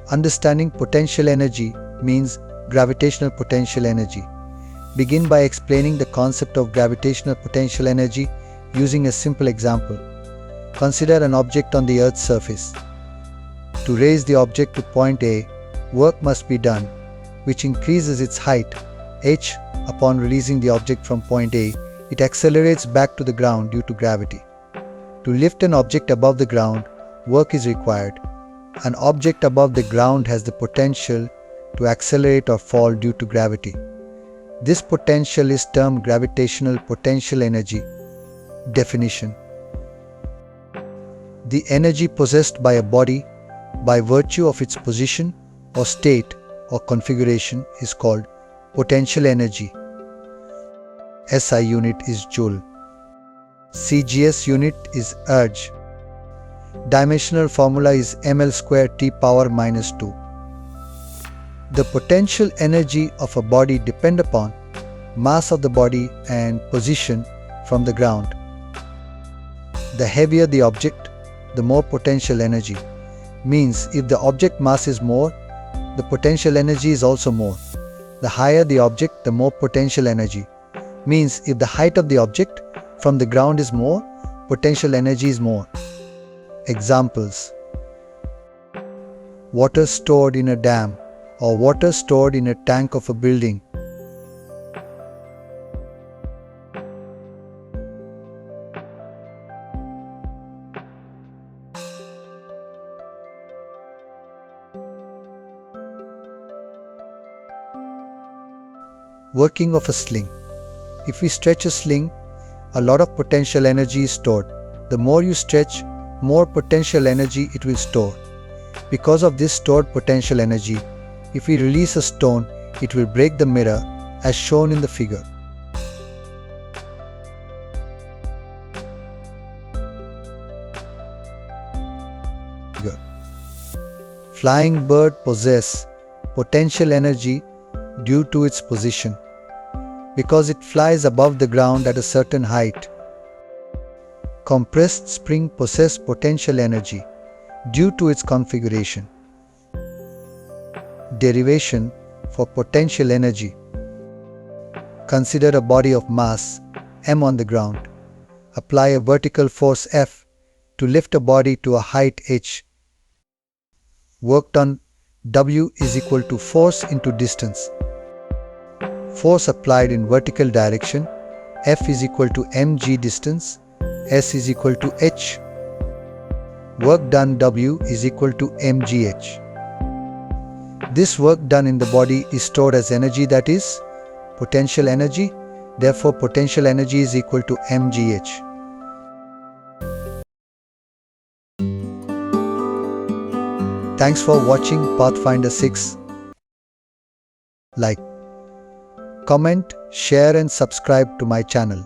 Understanding potential energy means gravitational potential energy. Begin by explaining the concept of gravitational potential energy using a simple example. Consider an object on the Earth's surface. To raise the object to point A, work must be done, which increases its height, h. Upon releasing the object from point A, it accelerates back to the ground due to gravity. To lift an object above the ground, work is required. An object above the ground has the potential to accelerate or fall due to gravity. This potential is termed gravitational potential energy. Definition: the energy possessed by a body by virtue of its position or state or configuration is called potential energy. SI unit is joule. CGS unit is erg. Dimensional formula is ml square T power minus 2. The potential energy of a body depend upon mass of the body and position from the ground. The heavier the object, the more potential energy. Means if the object mass is more, the potential energy is also more. The higher the object, the more potential energy. Means if the height of the object from the ground is more, potential energy is more. Examples: water stored in a dam or water stored in a tank of a building. Working of a sling. If we stretch a sling, a lot of potential energy is stored. The more you stretch, more potential energy it will store. Because of this stored potential energy, if we release a stone, it will break the mirror as shown in the figure. Flying bird possess potential energy due to its position, because it flies above the ground at a certain height. Compressed spring possess potential energy due to its configuration. Derivation for potential energy. Consider a body of mass m on the ground. Apply a vertical force F to lift a body to a height h. Work done W is equal to force into distance. Force applied in vertical direction, F is equal to mg distance, S is equal to h. Work done W is equal to mgh. This work done in the body is stored as energy, that is potential energy. Therefore, potential energy is equal to mgh. Thanks for watching Pathfinder 6. Like, comment, share and subscribe to my channel.